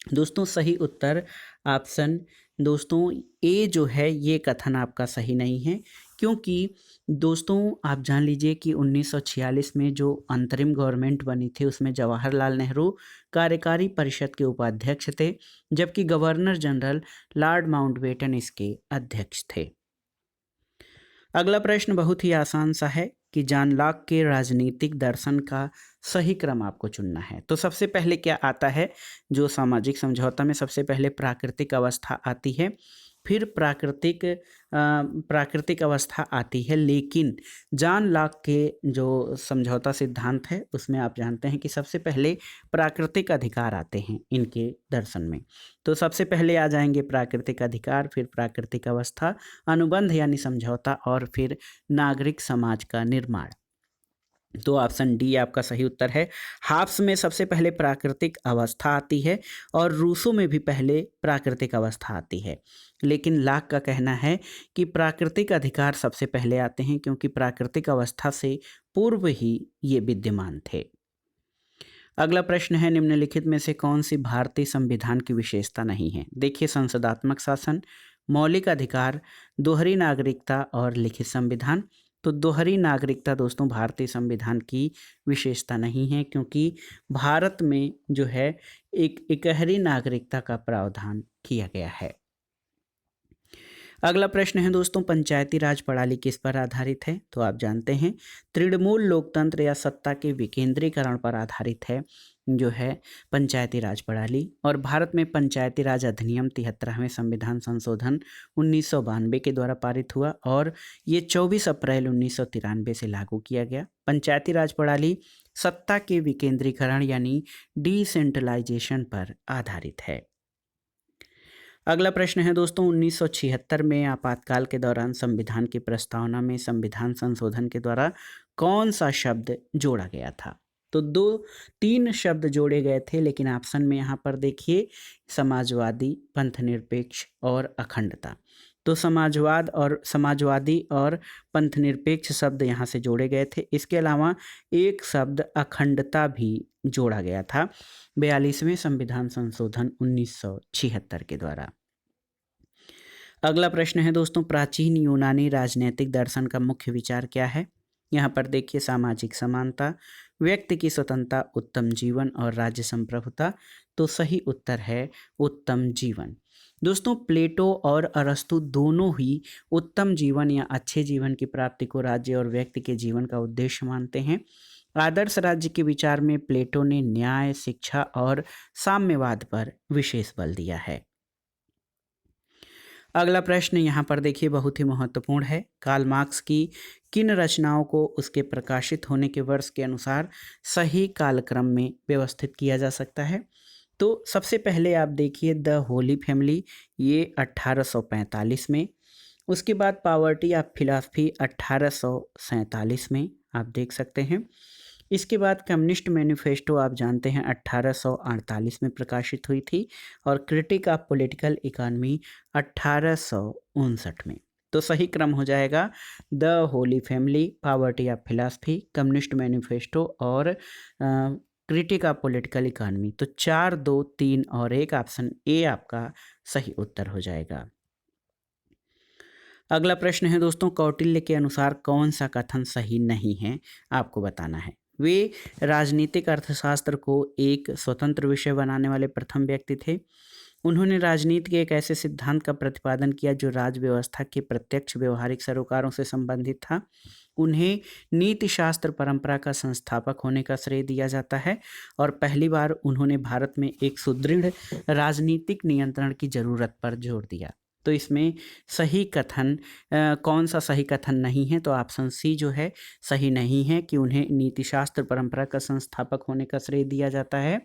दोस्तों? सही उत्तर ऑप्शन दोस्तों ए जो है ये कथन आपका सही नहीं है, क्योंकि दोस्तों आप जान लीजिए कि 1946 में जो अंतरिम गवर्नमेंट बनी थी उसमें जवाहरलाल नेहरू कार्यकारी परिषद के उपाध्यक्ष थे, जबकि गवर्नर जनरल लॉर्ड माउंटबेटन इसके अध्यक्ष थे। अगला प्रश्न बहुत ही आसान सा है कि जॉन लॉक के राजनीतिक दर्शन का सही क्रम आपको चुनना है। तो सबसे पहले क्या आता है, जो सामाजिक समझौता में सबसे पहले प्राकृतिक अवस्था आती है, फिर प्राकृतिक अवस्था आती है, लेकिन जॉन लॉक के जो समझौता सिद्धांत है उसमें आप जानते हैं कि सबसे पहले प्राकृतिक अधिकार आते हैं इनके दर्शन में। तो सबसे पहले आ जाएंगे प्राकृतिक अधिकार, फिर प्राकृतिक अवस्था, अनुबंध यानी समझौता और फिर नागरिक समाज का निर्माण। तो ऑप्शन डी आपका सही उत्तर है। हाब्स में सबसे पहले प्राकृतिक अवस्था आती है और रूसो में भी पहले प्राकृतिक अवस्था आती है, लेकिन लॉक का कहना है कि प्राकृतिक अधिकार सबसे पहले आते हैं, क्योंकि प्राकृतिक अवस्था से पूर्व ही ये विद्यमान थे। अगला प्रश्न है, निम्नलिखित में से कौन सी भारतीय संविधान की विशेषता नहीं है? देखिए, संसदात्मक शासन, मौलिक अधिकार, दोहरी नागरिकता और लिखित संविधान। तो दोहरी नागरिकता दोस्तों भारतीय संविधान की विशेषता नहीं है, क्योंकि भारत में जो है एक इकहरी नागरिकता का प्रावधान किया गया है। अगला प्रश्न है दोस्तों, पंचायती राज प्रणाली किस पर आधारित है? तो आप जानते हैं तृणमूल लोकतंत्र या सत्ता के विकेंद्रीकरण पर आधारित है जो है पंचायती राज प्रणाली। और भारत में पंचायती राज अधिनियम 73वें संविधान संशोधन 1992 के द्वारा पारित हुआ और ये 24 अप्रैल 1993 से लागू किया गया। पंचायती राज प्रणाली सत्ता के विकेंद्रीकरण यानी डिसेंट्रलाइजेशन पर आधारित है। अगला प्रश्न है दोस्तों, 1976 में आपातकाल के दौरान संविधान की प्रस्तावना में संविधान संशोधन के द्वारा कौन सा शब्द जोड़ा गया था? तो दो तीन शब्द जोड़े गए थे, लेकिन ऑप्शन में यहाँ पर देखिए समाजवादी, पंथनिरपेक्ष और अखंडता। तो समाजवादी और पंथनिरपेक्ष शब्द यहाँ से जोड़े गए थे। इसके अलावा एक शब्द अखंडता भी जोड़ा गया था 42वें संविधान संशोधन 1976 के द्वारा। अगला प्रश्न है दोस्तों, प्राचीन यूनानी राजनैतिक दर्शन का मुख्य विचार क्या है? यहाँ पर देखिए सामाजिक समानता, व्यक्ति की स्वतंत्रता, उत्तम जीवन और राज्य संप्रभुता। तो सही उत्तर है उत्तम जीवन। दोस्तों प्लेटो और अरस्तु दोनों ही उत्तम जीवन या अच्छे जीवन की प्राप्ति को राज्य और व्यक्ति के जीवन का उद्देश्य मानते हैं। आदर्श राज्य के विचार में प्लेटो ने न्याय, शिक्षा और साम्यवाद पर विशेष बल दिया है। अगला प्रश्न यहाँ पर देखिए बहुत ही महत्वपूर्ण है। कार्ल मार्क्स की किन रचनाओं को उसके प्रकाशित होने के वर्ष के अनुसार सही कालक्रम में व्यवस्थित किया जा सकता है? तो सबसे पहले आप देखिए द होली फैमिली, ये 1845 में। उसके बाद पॉवर्टी ऑफ फिलॉसफी 1847 में आप देख सकते हैं। इसके बाद कम्युनिस्ट मैनिफेस्टो आप जानते हैं 1848 में प्रकाशित हुई थी, और क्रिटिक ऑफ पॉलिटिकल इकोनॉमी 1859 में। तो सही क्रम हो जाएगा the Holi family, poverty of philosophy, communist manifesto और क्रिटिक ऑफ पॉलिटिकल इकोनॉमी। तो 4, 2, 3 और 1 ऑप्शन ए आपका सही उत्तर हो जाएगा। अगला प्रश्न है दोस्तों, कौटिल्य के अनुसार कौन सा कथन सही नहीं है, आपको बताना है। वे राजनीतिक अर्थशास्त्र को एक स्वतंत्र विषय बनाने वाले प्रथम व्यक्ति थे। उन्होंने राजनीति के एक ऐसे सिद्धांत का प्रतिपादन किया जो राज्य व्यवस्था के प्रत्यक्ष व्यवहारिक सरोकारों से संबंधित था। उन्हें नीति शास्त्र परंपरा का संस्थापक होने का श्रेय दिया जाता है, और पहली बार उन्होंने भारत में एक सुदृढ़ राजनीतिक नियंत्रण की जरूरत पर जोर दिया। तो इसमें सही कथन कौन सा सही कथन नहीं है? तो ऑप्शन सी जो है सही नहीं है कि उन्हें नीतिशास्त्र परंपरा का संस्थापक होने का श्रेय दिया जाता है।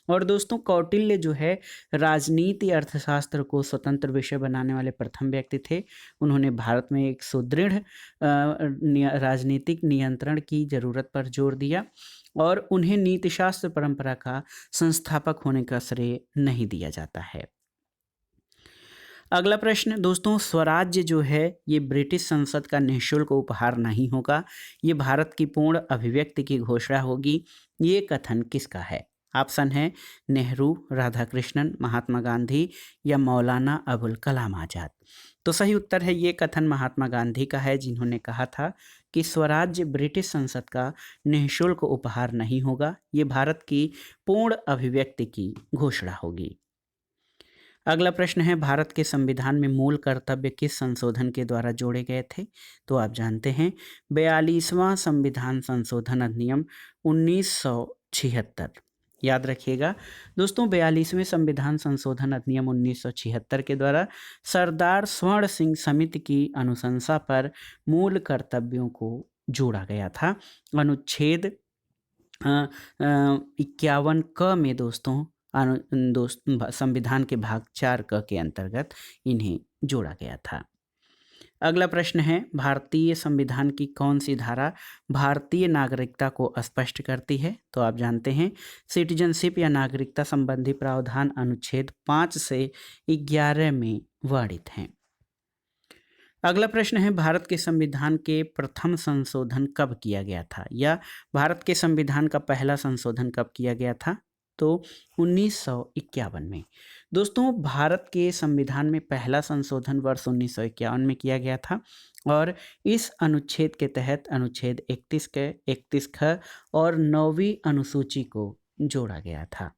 और दोस्तों कौटिल्य जो है राजनीति अर्थशास्त्र को स्वतंत्र विषय बनाने वाले प्रथम व्यक्ति थे। उन्होंने भारत में एक सुदृढ़ राजनीतिक नियंत्रण की जरूरत पर जोर दिया, और उन्हें नीतिशास्त्र परंपरा का संस्थापक होने का श्रेय नहीं दिया जाता है। अगला प्रश्न दोस्तों, स्वराज्य जो है ये ब्रिटिश संसद का निःशुल्क उपहार नहीं होगा, ये भारत की पूर्ण अभिव्यक्ति की घोषणा होगी। ये कथन किसका है? ऑप्शन है नेहरू, राधाकृष्णन, महात्मा गांधी या मौलाना अबुल कलाम आजाद। तो सही उत्तर है ये कथन महात्मा गांधी का है, जिन्होंने कहा था कि स्वराज्य ब्रिटिश संसद का निःशुल्क उपहार नहीं होगा, ये भारत की पूर्ण अभिव्यक्ति की घोषणा होगी। अगला प्रश्न है, भारत के संविधान में मूल कर्तव्य किस संशोधन के द्वारा जोड़े गए थे? तो आप जानते हैं 42वां संविधान संशोधन अधिनियम 1976। याद रखिएगा दोस्तों, 42वें संविधान संशोधन अधिनियम 1976 के द्वारा सरदार स्वर्ण सिंह समिति की अनुशंसा पर मूल कर्तव्यों को जोड़ा गया था। अनुच्छेद 51 क में दोस्तों संविधान के भाग 4 क के अंतर्गत इन्हें जोड़ा गया था। अगला प्रश्न है, भारतीय संविधान की कौन सी धारा भारतीय नागरिकता को स्पष्ट करती है? तो आप जानते हैं सिटीजनशिप या नागरिकता संबंधी प्रावधान अनुच्छेद 5 से 11 में वर्णित हैं। अगला प्रश्न है, भारत के संविधान के प्रथम संशोधन कब किया गया था, या भारत के संविधान का पहला संशोधन कब किया गया था? तो 1951 में। दोस्तों भारत के संविधान में पहला संशोधन वर्ष 1951 में किया गया था, और इस अनुच्छेद के तहत अनुच्छेद 31 ख और 9वीं अनुसूची को जोड़ा गया था।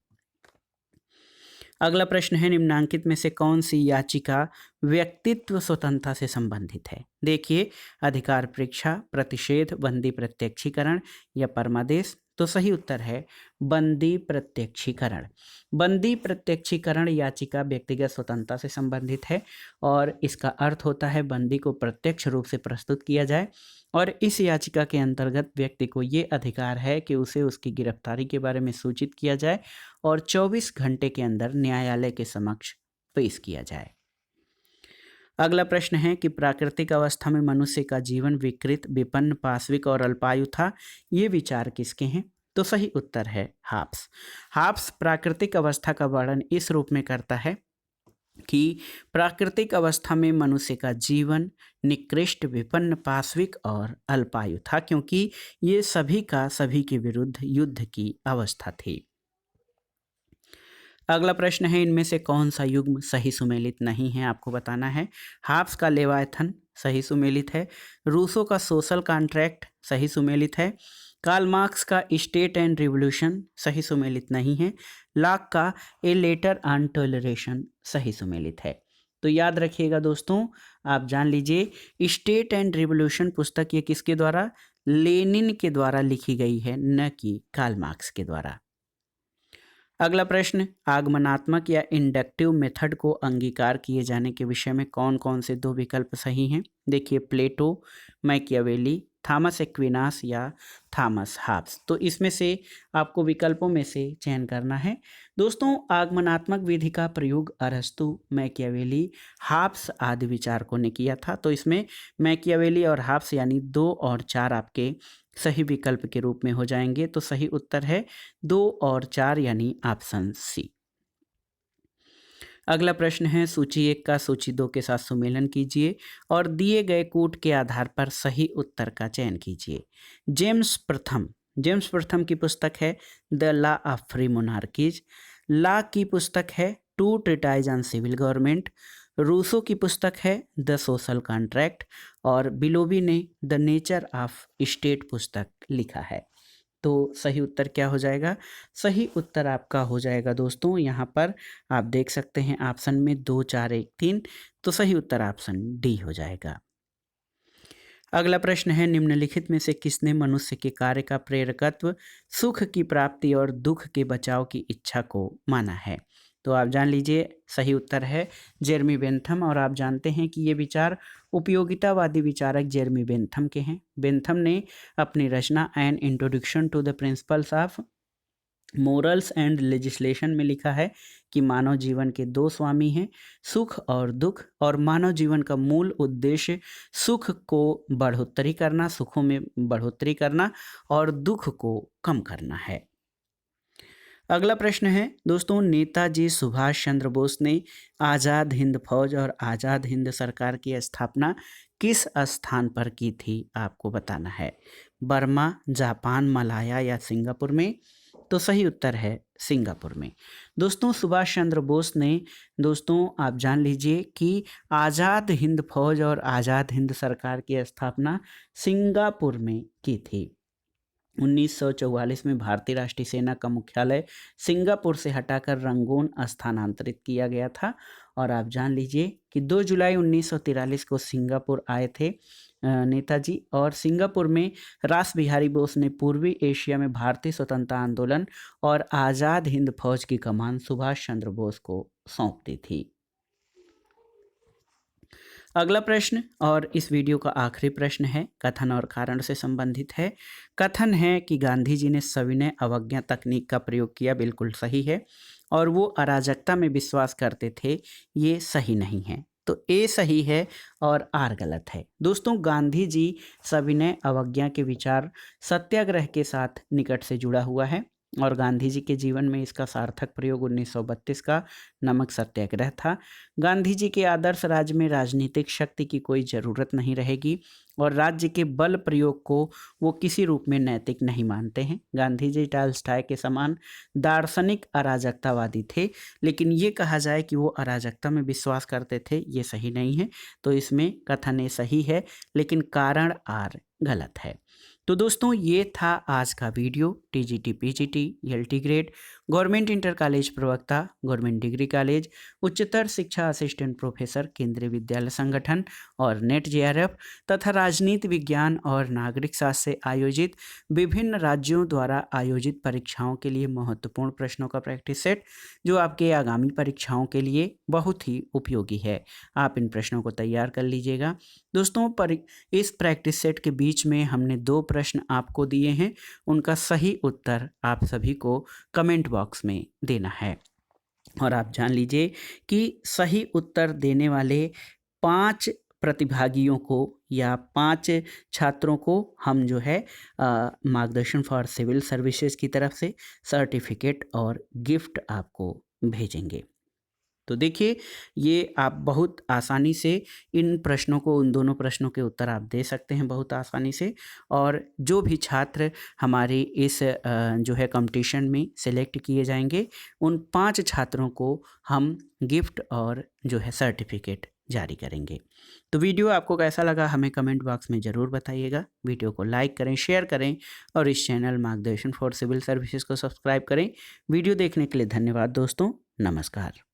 अगला प्रश्न है, निम्नांकित में से कौन सी याचिका व्यक्तित्व स्वतंत्रता से संबंधित है? देखिए अधिकार परीक्षा, प्रतिषेध, बंदी प्रत्यक्षीकरण या परमादेश। तो सही उत्तर है बंदी प्रत्यक्षीकरण। बंदी प्रत्यक्षीकरण याचिका व्यक्तिगत स्वतंत्रता से संबंधित है, और इसका अर्थ होता है बंदी को प्रत्यक्ष रूप से प्रस्तुत किया जाए, और इस याचिका के अंतर्गत व्यक्ति को ये अधिकार है कि उसे उसकी गिरफ्तारी के बारे में सूचित किया जाए और 24 घंटे के अंदर न्यायालय के समक्ष पेश किया जाए। अगला प्रश्न है कि प्राकृतिक अवस्था में मनुष्य का जीवन विकृत, विपन्न, पाशविक और अल्पायु था। ये विचार किसके हैं? तो सही उत्तर है हाब्स। हाब्स प्राकृतिक अवस्था का वर्णन इस रूप में करता है कि प्राकृतिक अवस्था में मनुष्य का जीवन निकृष्ट, विपन्न, पाशविक और अल्पायु था, क्योंकि ये सभी का सभी के विरुद्ध युद्ध की अवस्था थी। अगला प्रश्न है, इनमें से कौन सा युग्म सही सुमेलित नहीं है, आपको बताना है। हाब्स का लेवायथन सही सुमेलित है। रूसो का सोशल कॉन्ट्रैक्ट सही सुमेलित है। कार्ल मार्क्स का स्टेट एंड रिवोल्यूशन सही सुमेलित नहीं है। लॉक का ए लेटर ऑन टॉलरेशन सही सुमेलित है। तो याद रखिएगा दोस्तों, आप जान लीजिए, स्टेट एंड रिवोल्यूशन पुस्तक ये किसके द्वारा? लेनिन के द्वारा लिखी गई है, न कि कार्ल मार्क्स के द्वारा। अगला प्रश्न, आगमनात्मक या इंडक्टिव मेथड को अंगीकार किए जाने के विषय में कौन कौन से दो विकल्प सही हैं? देखिए, प्लेटो, मैकियावेली, थॉमस एक्विनास या थॉमस हाब्स। तो इसमें से आपको विकल्पों में से चयन करना है। दोस्तों, आगमनात्मक विधि का प्रयोग अरस्तु, मैकियावेली, हाब्स आदि विचारकों ने किया था। तो इसमें मैकियावेली और हाब्स यानी 2 और 4 आपके सही विकल्प के रूप में हो जाएंगे। तो सही उत्तर है 2 और 4 यानी ऑप्शन सी। अगला प्रश्न है, सूची 1 का सूची 2 के साथ सुमेलन कीजिए और दिए गए कूट के आधार पर सही उत्तर का चयन कीजिए। जेम्स प्रथम की पुस्तक है the law of free monarchies. Locke की पुस्तक है two treatise on civil government. Rousseau की पुस्तक है द सोशल कॉन्ट्रैक्ट और बिलोबी ने द नेचर ऑफ स्टेट पुस्तक लिखा है। तो सही उत्तर क्या हो जाएगा? सही उत्तर आपका हो जाएगा दोस्तों, यहाँ पर आप देख सकते हैं ऑप्शन में 2, 4, 1, 3। तो सही उत्तर ऑप्शन डी हो जाएगा। अगला प्रश्न है, निम्नलिखित में से किसने मनुष्य के कार्य का प्रेरकत्व सुख की प्राप्ति और दुख के बचाव की इच्छा को माना है? तो आप जान लीजिए, सही उत्तर है जेरमी बेंथम। और आप जानते हैं कि ये विचार उपयोगितावादी विचारक जेरमी बेंथम के हैं। बेंथम ने अपनी रचना an introduction to the principles of morals and legislation में लिखा है कि मानव जीवन के 2 स्वामी हैं, सुख और दुख, और मानव जीवन का मूल उद्देश्य सुख को बढ़ोतरी करना, सुखों में बढ़ोतरी करना और दुख को कम करना है। अगला प्रश्न है दोस्तों, नेताजी सुभाष चंद्र बोस ने आज़ाद हिंद फौज और आज़ाद हिंद सरकार की स्थापना किस स्थान पर की थी, आपको बताना है। बर्मा, जापान, मलाया या सिंगापुर में? तो सही उत्तर है सिंगापुर में। दोस्तों, सुभाष चंद्र बोस ने, दोस्तों आप जान लीजिए कि आज़ाद हिंद फौज और आज़ाद हिंद सरकार की स्थापना सिंगापुर में की थी। 1944 में भारतीय राष्ट्रीय सेना का मुख्यालय सिंगापुर से हटाकर रंगून स्थानांतरित किया गया था। और आप जान लीजिए कि 2 जुलाई 1943 को सिंगापुर आए थे नेताजी, और सिंगापुर में रास बिहारी बोस ने पूर्वी एशिया में भारतीय स्वतंत्रता आंदोलन और आज़ाद हिंद फौज की कमान सुभाष चंद्र बोस को सौंप दी थी। अगला प्रश्न और इस वीडियो का आखिरी प्रश्न है, कथन और कारण से संबंधित है। कथन है कि गांधी जी ने सविनय अवज्ञा तकनीक का प्रयोग किया, बिल्कुल सही है, और वो अराजकता में विश्वास करते थे, ये सही नहीं है। तो ए सही है और आर गलत है। दोस्तों, गांधी जी सविनय अवज्ञा के विचार सत्याग्रह के साथ निकट से जुड़ा हुआ है और गांधी जी के जीवन में इसका सार्थक प्रयोग 1932 का नमक सत्याग्रह था। गांधी जी के आदर्श राज्य में राजनीतिक शक्ति की कोई ज़रूरत नहीं रहेगी और राज्य के बल प्रयोग को वो किसी रूप में नैतिक नहीं मानते हैं। गांधी जी टॉल्स्टॉय के समान दार्शनिक अराजकतावादी थे, लेकिन ये कहा जाए कि वो अराजकता में विश्वास करते थे, ये सही नहीं है। तो इसमें कथन ए सही है, लेकिन कारण आर गलत है। तो दोस्तों, ये था आज का video. TGT, PGT, LT grade, government inter college प्रवक्ता, गवर्नमेंट डिग्री कॉलेज, उच्चतर शिक्षा असिस्टेंट प्रोफेसर, केंद्रीय विद्यालय संगठन और नेट जेआरएफ तथा राजनीति विज्ञान और नागरिक शास्त्र से आयोजित विभिन्न राज्यों द्वारा आयोजित परीक्षाओं के लिए महत्वपूर्ण प्रश्नों का प्रैक्टिस सेट, जो आपके आगामी परीक्षाओं के लिए बहुत ही उपयोगी है। आप इन प्रश्नों को तैयार कर लीजिएगा। दोस्तों, इस प्रैक्टिस सेट के बीच में हमने 2 प्रश्न आपको दिए हैं, उनका सही उत्तर आप सभी को कमेंट बॉक्स में देना है। और आप जान लीजिए कि सही उत्तर देने वाले 5 प्रतिभागियों को या 5 छात्रों को हम जो है मार्गदर्शन फॉर सिविल सर्विसेज की तरफ से सर्टिफिकेट और गिफ्ट आपको भेजेंगे। तो देखिए, ये आप बहुत आसानी से इन प्रश्नों को, उन दोनों प्रश्नों के उत्तर आप दे सकते हैं बहुत आसानी से। और जो भी छात्र हमारे इस जो है कॉम्पिटिशन में सेलेक्ट किए जाएंगे, उन 5 छात्रों को हम गिफ्ट और जो है सर्टिफिकेट जारी करेंगे। तो वीडियो आपको कैसा लगा हमें कमेंट बॉक्स में ज़रूर बताइएगा। वीडियो को लाइक करें, शेयर करें और इस चैनल मार्गदर्शन फॉर सिविल सर्विसेज को सब्सक्राइब करें। वीडियो देखने के लिए धन्यवाद दोस्तों। नमस्कार।